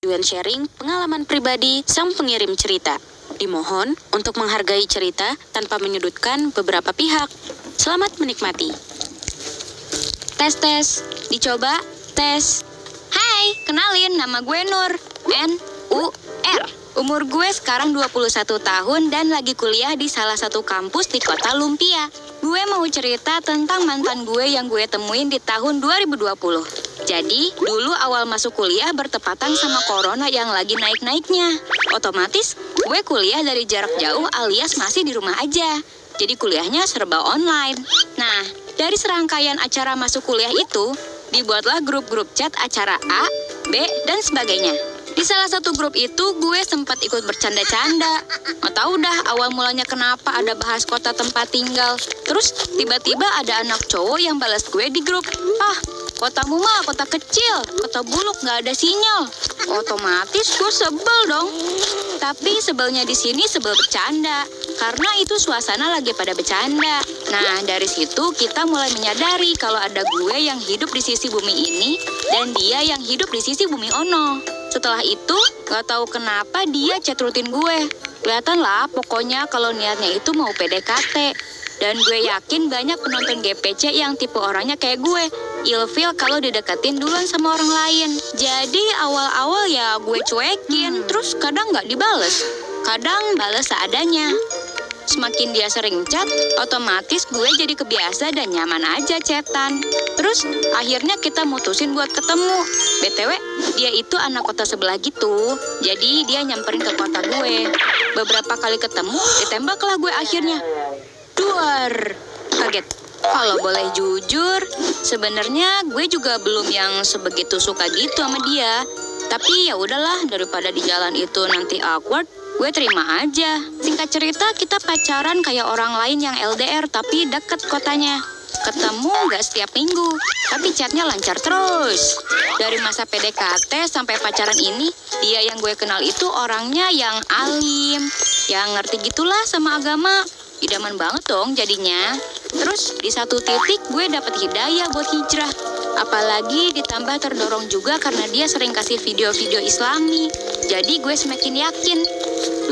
tujuan sharing pengalaman pribadi sang pengirim cerita. Dimohon untuk menghargai cerita tanpa menyudutkan beberapa pihak. Selamat menikmati. Tes. Dicoba, tes. Hai, kenalin, nama gue Nur. N-U-R. Umur gue sekarang 21 tahun dan lagi kuliah di salah satu kampus di kota Lumpia. Gue mau cerita tentang mantan gue yang gue temuin di tahun 2020. Jadi, dulu awal masuk kuliah bertepatan sama corona yang lagi naik-naiknya. Otomatis, gue kuliah dari jarak jauh alias masih di rumah aja. Jadi kuliahnya serba online. Nah, dari serangkaian acara masuk kuliah itu, dibuatlah grup-grup chat acara A, B, dan sebagainya. Di salah satu grup itu gue sempat ikut bercanda-canda. Nggak tahu dah awal mulanya kenapa ada bahas kota tempat tinggal. Terus tiba-tiba ada anak cowok yang balas gue di grup. Ah, kotamu mah kota kecil, kota Buluk nggak ada sinyal. Otomatis gue sebel dong. Tapi sebelnya di sini sebel bercanda. Karena itu suasana lagi pada bercanda. Nah, dari situ kita mulai menyadari kalau ada gue yang hidup di sisi bumi ini dan dia yang hidup di sisi bumi ono. Setelah itu, gak tahu kenapa dia chat rutin gue. Kelihatan lah, pokoknya kalau niatnya itu mau PDKT. Dan gue yakin banyak penonton GPC yang tipe orangnya kayak gue. Ilfil kalau dideketin duluan sama orang lain. Jadi awal-awal ya gue cuekin, terus kadang gak dibales. Kadang bales seadanya. Semakin dia sering chat, otomatis gue jadi kebiasa dan nyaman aja chatan. Terus akhirnya kita mutusin buat ketemu. BTW, dia itu anak kota sebelah gitu. Jadi dia nyamperin ke kota gue. Beberapa kali ketemu, ditembaklah gue akhirnya. Duar, kaget. Kalau boleh jujur, sebenarnya gue juga belum yang sebegitu suka gitu sama dia. Tapi ya udahlah, daripada di jalan itu nanti awkward, gue terima aja. Singkat cerita, kita pacaran kayak orang lain yang LDR tapi deket kotanya. Ketemu gak setiap minggu, tapi chatnya lancar terus. Dari masa PDKT sampai pacaran ini, dia yang gue kenal itu orangnya yang alim, yang ngerti gitulah sama agama. Idaman banget dong jadinya. Terus di satu titik gue dapet hidayah buat hijrah. Apalagi ditambah terdorong juga karena dia sering kasih video-video islami. Jadi gue semakin yakin.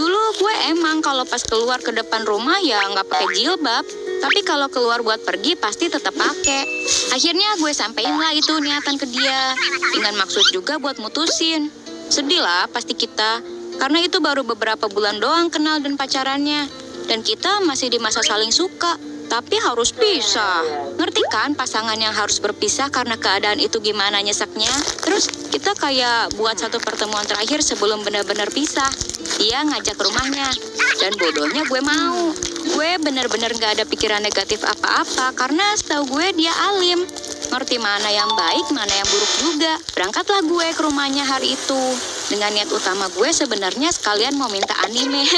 Dulu gue emang kalau pas keluar ke depan rumah ya nggak pakai jilbab. Tapi kalau keluar buat pergi pasti tetap pakai. Akhirnya gue sampein lah itu niatan ke dia. Dengan maksud juga buat mutusin. Sedih lah pasti kita. Karena itu baru beberapa bulan doang kenal dan pacarannya. Dan kita masih di masa saling suka. Tapi harus pisah. Ngerti kan pasangan yang harus berpisah karena keadaan itu gimana nyeseknya? Terus kita kayak buat satu pertemuan terakhir sebelum benar-benar pisah. Dia ngajak ke rumahnya. Dan bodohnya gue mau. Gue bener-bener gak ada pikiran negatif apa-apa karena setahu gue dia alim. Ngerti mana yang baik, mana yang buruk juga. Berangkatlah gue ke rumahnya hari itu. Dengan niat utama gue sebenarnya sekalian mau minta anime.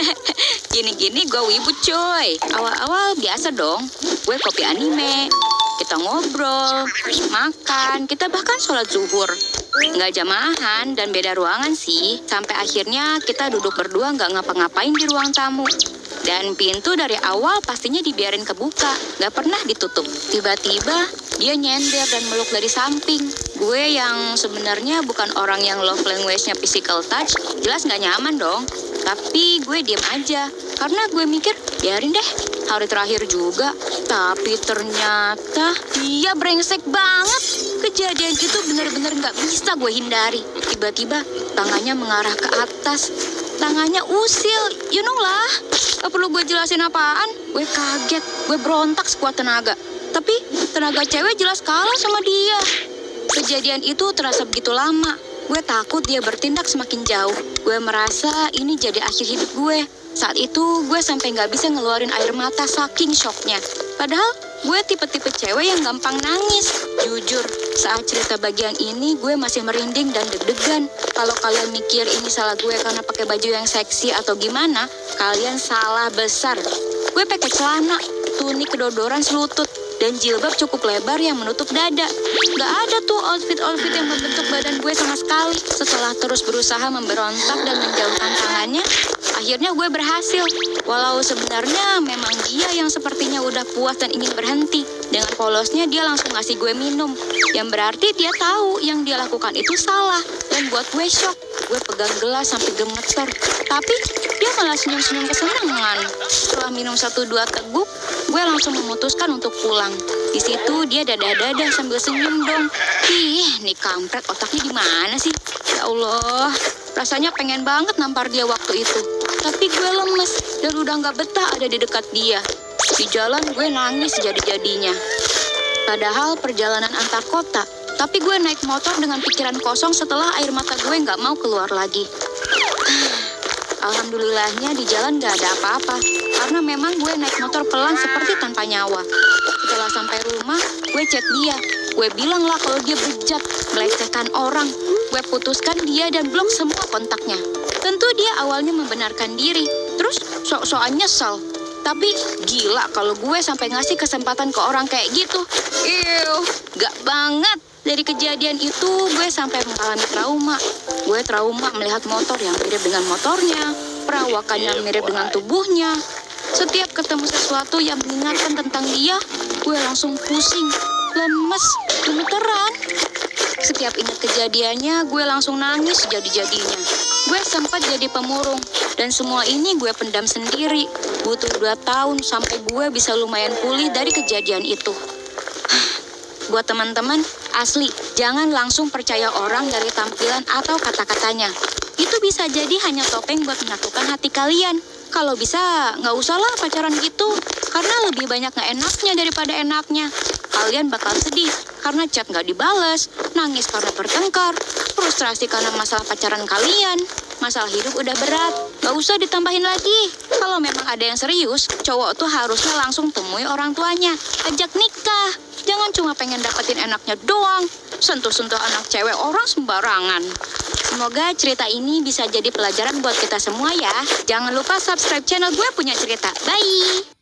Gini-gini gue wibu coy. Awal-awal biasa dong. Gue kopi anime. Kita ngobrol, makan, kita bahkan sholat zuhur. Nggak jamahan dan beda ruangan sih. Sampai akhirnya kita duduk berdua nggak ngapa-ngapain di ruang tamu. Dan pintu dari awal pastinya dibiarin kebuka, nggak pernah ditutup. Tiba-tiba dia nyender dan meluk dari samping. Gue yang sebenarnya bukan orang yang love language-nya physical touch, jelas nggak nyaman dong. Tapi gue diem aja, karena gue mikir biarin deh, hari terakhir juga. Tapi ternyata dia brengsek banget. Kejadian itu bener-bener nggak bisa gue hindari. Tiba-tiba tangannya mengarah ke atas. Tangannya usil, you know lah. Gak perlu gue jelasin apaan. Gue kaget, gue berontak sekuat tenaga. Tapi tenaga cewek jelas kalah sama dia. Kejadian itu terasa begitu lama. Gue takut dia bertindak semakin jauh. Gue merasa ini jadi akhir hidup gue. Saat itu gue sampai gak bisa ngeluarin air mata saking shocknya. Padahal gue tipe-tipe cewek yang gampang nangis. Jujur, saat cerita bagian ini gue masih merinding dan deg-degan. Kalau kalian mikir ini salah gue karena pakai baju yang seksi atau gimana, kalian salah besar. Gue pakai celana, tunik kedodoran selutut, dan jilbab cukup lebar yang menutup dada. Gak ada tuh outfit-outfit yang membentuk badan gue sama sekali. Setelah terus berusaha memberontak dan menjauhkan tangannya, akhirnya gue berhasil. Walau sebenarnya memang dia yang sepertinya udah puas dan ingin berhenti. Dengan polosnya dia langsung ngasih gue minum. Yang berarti dia tahu yang dia lakukan itu salah. Dan buat gue shock. Gue pegang gelas sampai gemeter. Tapi dia malah senyum-senyum kesenangan. Setelah minum 1-2 teguk, gue langsung memutuskan untuk pulang. Di situ dia dadah-dadah sambil senyum dong. Ih, nih kampret otaknya di mana sih? Ya Allah, rasanya pengen banget nampar dia waktu itu. Tapi gue lemes dan udah gak betah ada di dekat dia. Di jalan gue nangis jadi-jadinya. Padahal perjalanan antar kota, tapi gue naik motor dengan pikiran kosong setelah air mata gue gak mau keluar lagi. Alhamdulillahnya di jalan gak ada apa-apa, karena memang gue naik motor pelan seperti tanpa nyawa. Setelah sampai rumah, gue chat dia. Gue bilang lah kalau dia bejat, melecehkan orang. Gue putuskan dia dan blok semua kontaknya. Tentu dia awalnya membenarkan diri, terus sok-sokan nyesel. Tapi gila kalau gue sampai ngasih kesempatan ke orang kayak gitu. Eww, gak banget. Dari kejadian itu gue sampai mengalami trauma. Gue trauma melihat motor yang mirip dengan motornya, perawakan yang mirip dengan tubuhnya. Setiap ketemu sesuatu yang mengingatkan tentang dia, gue langsung pusing, lemes, gemeteran. Setiap ingat kejadiannya, gue langsung nangis jadi-jadinya. Gue sempat jadi pemurung, dan semua ini gue pendam sendiri. Butuh 2 tahun sampai gue bisa lumayan pulih dari kejadian itu. Buat teman-teman, asli, jangan langsung percaya orang dari tampilan atau kata-katanya. Itu bisa jadi hanya topeng buat menyatukan hati kalian. Kalau bisa, nggak usahlah pacaran gitu, karena lebih banyak nggak enaknya daripada enaknya. Kalian bakal sedih karena chat nggak dibales, nangis karena bertengkar, frustrasi karena masalah pacaran kalian. Masalah hidup udah berat, nggak usah ditambahin lagi. Kalau memang ada yang serius, cowok tuh harusnya langsung temui orang tuanya, ajak nikah. Jangan cuma pengen dapetin enaknya doang, sentuh-sentuh anak cewek orang sembarangan. Semoga cerita ini bisa jadi pelajaran buat kita semua ya. Jangan lupa subscribe channel Gue Punya Cerita. Bye!